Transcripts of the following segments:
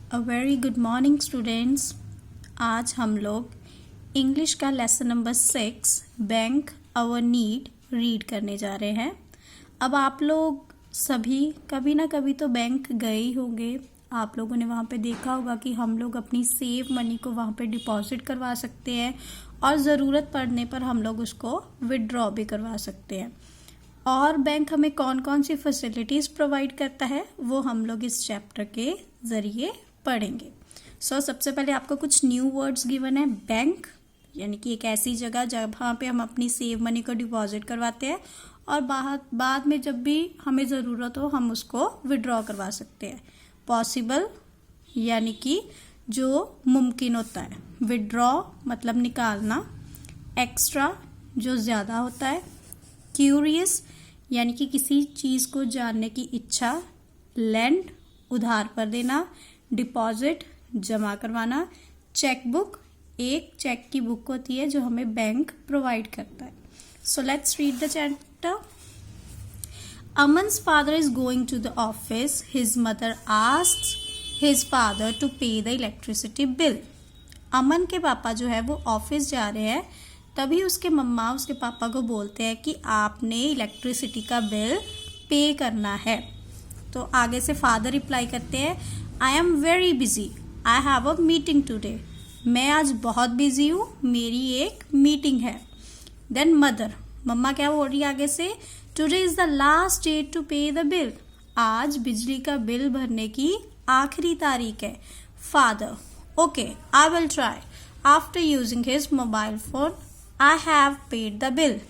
अ very good morning students. आज हम लोग इंग्लिश का lesson number 6 bank our need read करने जा रहे हैं। अब आप लोग सभी कभी ना कभी तो बैंक गए ही होंगे। आप लोगों ने वहाँ पे देखा होगा कि हम लोग अपनी सेव मनी को वहाँ पे डिपॉजिट करवा सकते हैं और ज़रूरत पड़ने पर हम लोग उसको विड्रॉ भी करवा सकते हैं। और बैंक हमें कौन कौन सी फैसिलिटीज़ प्रोवाइड करता है वो हम लोग इस चैप्टर के ज़रिए पढ़ेंगे। सबसे पहले आपको कुछ न्यू वर्ड्स गिवन है। बैंक यानी कि एक ऐसी जगह जहाँ पे हम अपनी सेव मनी को डिपॉजिट करवाते हैं और बाद में जब भी हमें ज़रूरत हो हम उसको विड्रॉ करवा सकते हैं। पॉसिबल यानी कि जो मुमकिन होता है। विड्रॉ मतलब निकालना। एक्स्ट्रा जो ज़्यादा होता है। क्यूरियस यानी कि किसी चीज़ को जानने की इच्छा। लेंड उधार पर देना। डिपॉजिट जमा करवाना। चेकबुक एक चेक की बुक होती है जो हमें बैंक प्रोवाइड करता है। So let's read the chapter. Aman's father is going to the office. His mother asks his father to pay the electricity bill. अमन के पापा जो है वो ऑफिस जा रहे हैं। तभी उसके मम्मा उसके पापा को बोलते हैं कि आपने इलेक्ट्रिसिटी का बिल पे करना है। तो आगे से फादर रिप्लाई करते हैं, I am very busy, I have a meeting today. मैं आज बहुत बिजी हूँ, मेरी एक मीटिंग है। देन मदर मम्मा क्या बोल रही है आगे से, today is the last day to pay the bill. आज बिजली का बिल भरने की आखिरी तारीख है। Father okay I will try after using his mobile phone I have paid the bill.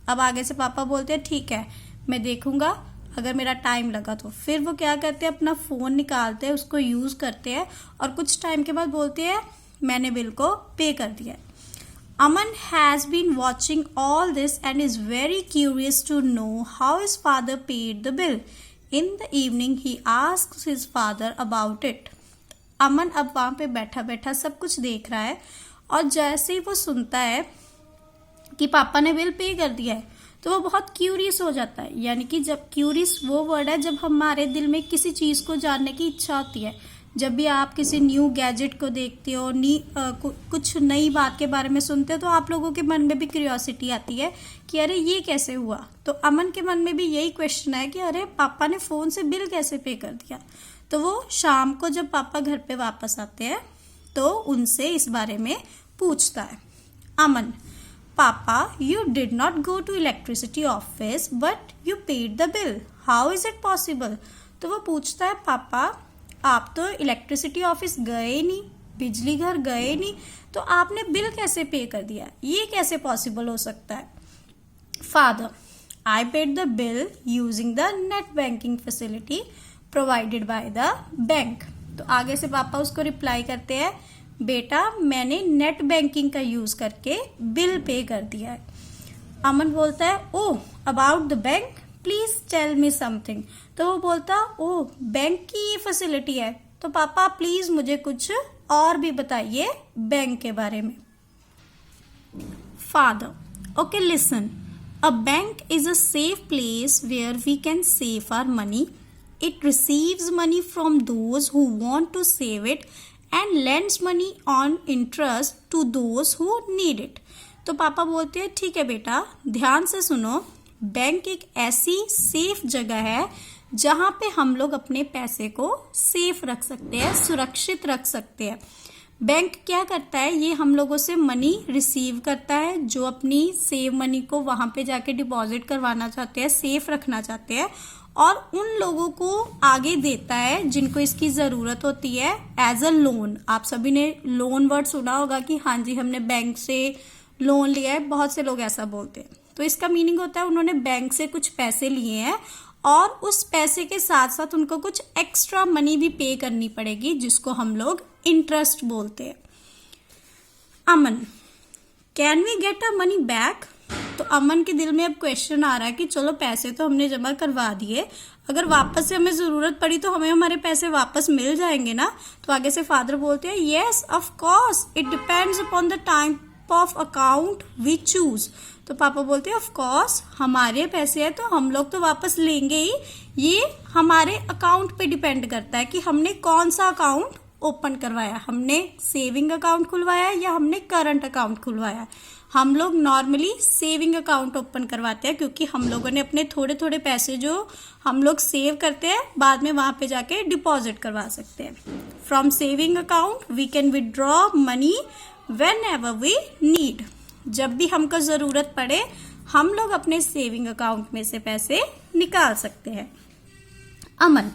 अब आगे से पापा बोलते हैं ठीक है मैं देखूंगा अगर मेरा टाइम लगा तो। फिर वो क्या करते हैं, अपना फ़ोन निकालते हैं, उसको यूज़ करते हैं और कुछ टाइम के बाद बोलते हैं मैंने बिल को पे कर दिया है। Aman has been watching all this and is very curious to know how his father paid the bill. In the evening, he asks his father about it. अमन अब वहाँ पे बैठा बैठा सब कुछ देख रहा है और जैसे ही वो सुनता है कि पापा ने बिल पे कर दिया है तो वो बहुत क्यूरियस हो जाता है। यानी कि जब क्यूरियस वो वर्ड है जब हमारे दिल में किसी चीज़ को जानने की इच्छा होती है। जब भी आप किसी न्यू गैजेट को देखते हो, कुछ नई बात के बारे में सुनते हो तो आप लोगों के मन में भी क्यूरियोसिटी आती है कि अरे ये कैसे हुआ। तो अमन के मन में भी यही क्वेश्चन है कि अरे पापा ने फ़ोन से बिल कैसे पे कर दिया। तो वो शाम को जब पापा घर पे वापस आते हैं तो उनसे इस बारे में पूछता है। अमन पापा you did not go to electricity office but you paid the bill, how is it possible. तो वो पूछता है पापा आप तो इलेक्ट्रिसिटी ऑफिस गए नहीं, बिजली घर गए नहीं, तो आपने बिल कैसे पे कर दिया, ये कैसे पॉसिबल हो सकता है। Father I paid the bill using the net banking facility provided by the bank. तो आगे से पापा उसको रिप्लाई करते हैं बेटा मैंने नेट बैंकिंग का यूज करके बिल पे कर दिया है। अमन बोलता है oh about the bank please tell me something. तो वो बोलता ओह बैंक की ये फैसिलिटी है तो पापा प्लीज मुझे कुछ और भी बताइए बैंक के बारे में। Father okay listen, a bank is a safe place where we can save our money. It receives money from those who want to save it and lends money on interest to those who need it. तो पापा बोलते हैं ठीक है बेटा ध्यान से सुनो, बैंक एक ऐसी सेफ जगह है जहां पे हम लोग अपने पैसे को सेफ रख सकते हैं, सुरक्षित रख सकते हैं। बैंक क्या करता है, ये हम लोगों से मनी रिसीव करता है जो अपनी सेव मनी को वहां पे जाके डिपॉजिट करवाना चाहते हैं, सेफ रखना चाहते हैं, और उन लोगों को आगे देता है जिनको इसकी ज़रूरत होती है एज अ लोन। आप सभी ने लोन वर्ड सुना होगा कि हाँ जी हमने बैंक से लोन लिया है, बहुत से लोग ऐसा बोलते हैं। तो इसका मीनिंग होता है उन्होंने बैंक से कुछ पैसे लिए हैं और उस पैसे के साथ साथ उनको कुछ एक्स्ट्रा मनी भी पे करनी पड़ेगी जिसको हम लोग इंटरेस्ट बोलते हैं। Aman can we get a money back. तो अमन के दिल में अब क्वेश्चन आ रहा है कि चलो पैसे तो हमने जमा करवा दिए, अगर वापस से हमें ज़रूरत पड़ी तो हमें हमारे पैसे वापस मिल जाएंगे ना। तो आगे से फादर बोलते हैं yes of course it depends upon the type of account we choose. तो पापा बोलते हैं ऑफ कोर्स हमारे पैसे हैं तो हम लोग तो वापस लेंगे ही, ये हमारे अकाउंट पे डिपेंड करता है कि हमने कौन सा अकाउंट ओपन करवाया, हमने सेविंग अकाउंट खुलवाया या हमने करंट अकाउंट खुलवाया। हम लोग नॉर्मली सेविंग अकाउंट ओपन करवाते हैं क्योंकि हम लोगों ने अपने थोड़े थोड़े पैसे जो हम लोग सेव करते हैं बाद में वहाँ पे जाके डिपॉजिट करवा सकते हैं। From saving account we can withdraw money whenever we need. जब भी हमको ज़रूरत पड़े हम लोग अपने सेविंग अकाउंट में से पैसे निकाल सकते हैं। Aman,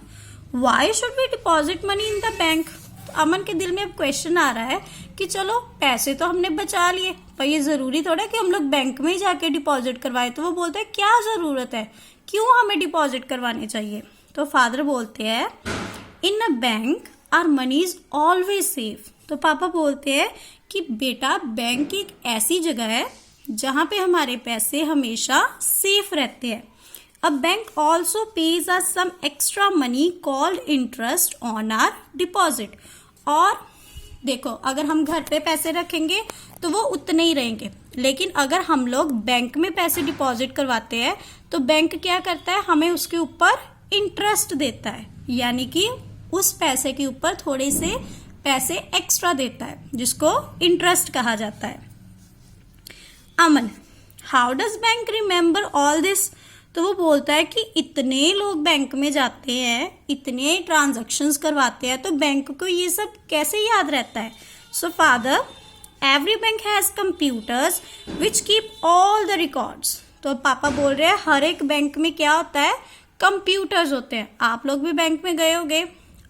why should we deposit money in the bank? तो अमन के दिल में अब क्वेश्चन आ रहा है कि चलो पैसे तो हमने बचा लिए, पर ये जरूरी थोड़ा कि हम लोग बैंक में ही जाके डिपॉजिट करवाए। तो वो बोलते हैं क्या जरूरत है, क्यों हमें डिपॉजिट करवाने चाहिए? तो फादर बोलते हैं in a bank our money is always safe. तो पापा बोलते हैं कि बेटा बैंक एक ऐसी जगह है जहाँ पे हमारे पैसे हमेशा सेफ रहते हैं। A bank also pays us some extra money called interest on our deposit. और देखो, अगर हम घर पे पैसे रखेंगे तो वो उतने ही रहेंगे, लेकिन अगर हम लोग बैंक में पैसे डिपॉजिट करवाते हैं तो बैंक क्या करता है, हमें उसके ऊपर इंटरेस्ट देता है, यानी कि उस पैसे के ऊपर थोड़े से पैसे एक्स्ट्रा देता है, जिसको इंटरेस्ट कहा जाता है। Aman, how does bank remember all this? तो वो बोलता है कि इतने लोग बैंक में जाते हैं, इतने ट्रांजैक्शंस करवाते हैं, तो बैंक को ये सब कैसे याद रहता है? So father, every bank has computers which keep all the records. तो पापा बोल रहे हैं हर एक बैंक में क्या होता है, कंप्यूटर्स होते हैं। आप लोग भी बैंक में गए होंगे,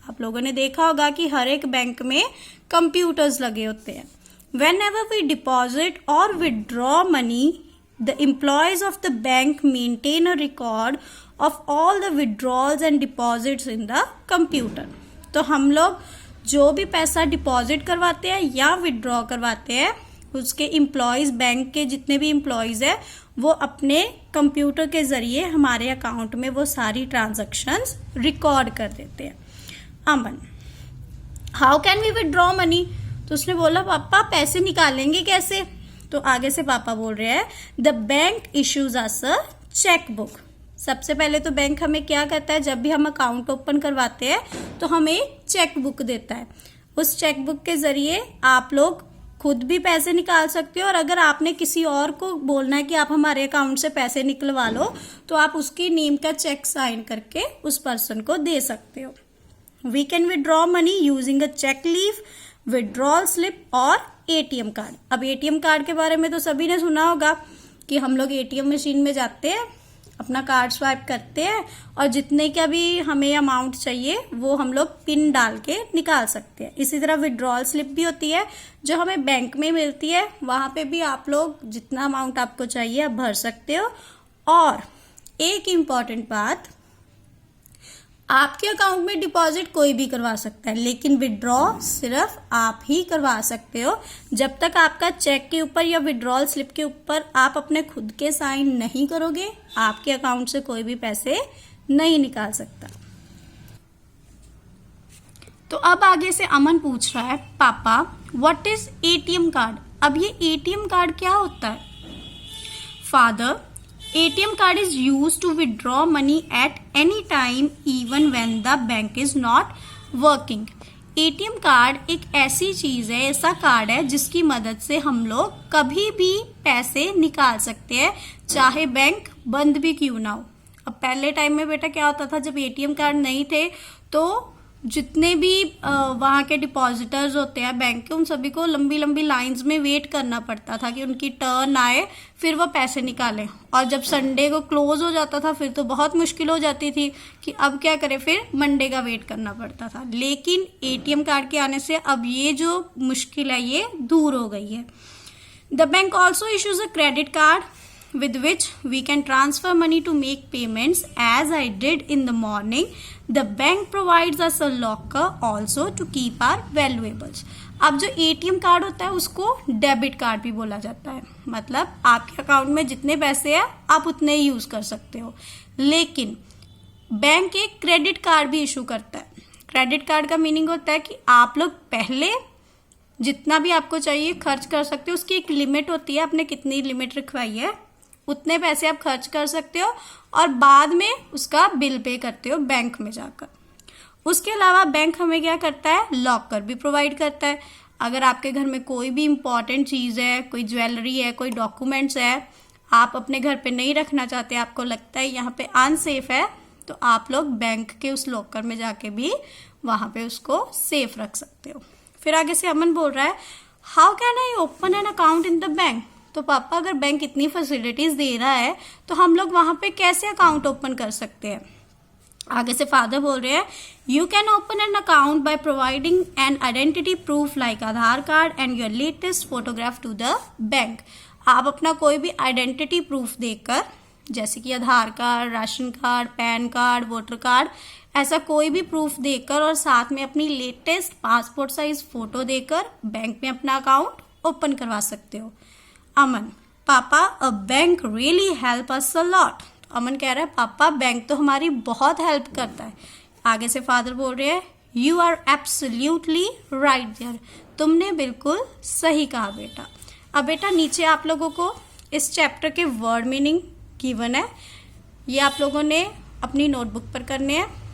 आप लोगों ने देखा होगा कि हर एक बैंक में कंप्यूटर्स लगे होते हैं। Whenever we deposit or withdraw money, the employees of the bank maintain a record of all the withdrawals and deposits in the computer. तो हम लोग जो भी पैसा डिपॉजिट करवाते हैं या विड्रॉ करवाते हैं, उसके एम्प्लॉयज़, बैंक के जितने भी एम्प्लॉयज़ हैं, वो अपने कंप्यूटर के ज़रिए हमारे अकाउंट में वो सारी ट्रांजैक्शंस रिकॉर्ड कर देते हैं। Aman, how can we withdraw money? तो उसने बोला पापा पैसे निकालेंगे कैसे? तो आगे से पापा बोल रहे हैं the bank issues us a cheque book. सबसे पहले तो बैंक हमें क्या करता है, जब भी हम अकाउंट ओपन करवाते हैं तो हमें चेक बुक देता है। उस चेक बुक के जरिए आप लोग खुद भी पैसे निकाल सकते हो, और अगर आपने किसी और को बोलना है कि आप हमारे अकाउंट से पैसे निकलवा लो तो आप उसकी नेम का चेक साइन करके उस पर्सन को दे सकते हो। We can withdraw money using a cheque leaf, withdrawal slip और एटीएम कार्ड। अब एटीएम कार्ड के बारे में तो सभी ने सुना होगा कि हम लोग एटीएम मशीन में जाते हैं, अपना कार्ड स्वाइप करते हैं और जितने का भी हमें अमाउंट चाहिए वो हम लोग पिन डाल के निकाल सकते हैं। इसी तरह विड्रॉल स्लिप भी होती है जो हमें बैंक में मिलती है, वहाँ पे भी आप लोग जितना अमाउंट आपको चाहिए आप भर सकते हो। और एक इम्पॉर्टेंट बात, आपके अकाउंट में डिपॉजिट कोई भी करवा सकता है, लेकिन विड्रॉ सिर्फ आप ही करवा सकते हो। जब तक आपका चेक के ऊपर या विड्रॉल स्लिप के ऊपर आप अपने खुद के साइन नहीं करोगे, आपके अकाउंट से कोई भी पैसे नहीं निकाल सकता। तो अब आगे से अमन पूछ रहा है पापा व्हाट इज एटीएम कार्ड? अब ये एटीएम कार्ड क्या होता है? Father, ATM card is used to withdraw money at any time even when the bank is not working. ATM card एक ऐसी चीज़ है, ऐसा कार्ड है जिसकी मदद से हम लोग कभी भी पैसे निकाल सकते हैं, चाहे बैंक बंद भी क्यों ना हो। अब पहले टाइम में बेटा क्या होता था, जब ATM कार्ड नहीं थे तो जितने भी वहाँ के डिपॉजिटर्स होते हैं बैंक के, उन सभी को लंबी लंबी लाइंस में वेट करना पड़ता था कि उनकी टर्न आए फिर वो पैसे निकालें। और जब संडे को क्लोज हो जाता था फिर तो बहुत मुश्किल हो जाती थी कि अब क्या करें, फिर मंडे का वेट करना पड़ता था। लेकिन एटीएम कार्ड के आने से अब ये जो मुश्किल है ये दूर हो गई है। The bank also issues a credit card with which we can transfer money to make payments as I did in the morning. The bank provides us a locker also to keep our valuables. अब जो ATM card होता है उसको debit card भी बोला जाता है, मतलब आपके अकाउंट में जितने पैसे हैं आप उतने ही यूज कर सकते हो। लेकिन बैंक एक क्रेडिट कार्ड भी इशू करता है। क्रेडिट कार्ड का मीनिंग होता है कि आप लोग पहले जितना भी आपको चाहिए खर्च कर सकते हो, उसकी एक लिमिट होती है, आपने कितनी लिमिट रखवाई है उतने पैसे आप खर्च कर सकते हो और बाद में उसका बिल पे करते हो बैंक में जाकर। उसके अलावा बैंक हमें क्या करता है, लॉकर भी प्रोवाइड करता है। अगर आपके घर में कोई भी इम्पॉर्टेंट चीज़ है, कोई ज्वेलरी है, कोई डॉक्यूमेंट्स है, आप अपने घर पे नहीं रखना चाहते, आपको लगता है यहाँ पे अनसेफ है, तो आप लोग बैंक के उस लॉकर में जाके भी वहाँ पे उसको सेफ रख सकते हो। फिर आगे से अमन बोल रहा है, how can I open an account in the bank. तो पापा अगर बैंक इतनी फैसिलिटीज दे रहा है तो हम लोग वहाँ पे कैसे अकाउंट ओपन कर सकते हैं। आगे से फादर बोल रहे हैं, you can open an account by providing an identity proof like Aadhaar card and your latest photograph to the bank. आप अपना कोई भी आइडेंटिटी प्रूफ देकर, जैसे कि Aadhaar card, ration card, pan card, voter card, ऐसा कोई भी प्रूफ देकर और साथ में अपनी लेटेस्ट पासपोर्ट साइज फोटो देकर बैंक में अपना अकाउंट ओपन करवा सकते हो। अमन, पापा a bank really help us a lot. Aman कह रहा है, पापा बैंक तो हमारी बहुत हेल्प करता है। आगे से फादर बोल रहे हैं, you are absolutely right there. तुमने बिल्कुल सही कहा बेटा। अब बेटा नीचे आप लोगों को इस चैप्टर के वर्ड मीनिंग गिवन है, ये आप लोगों ने अपनी नोटबुक पर करने हैं।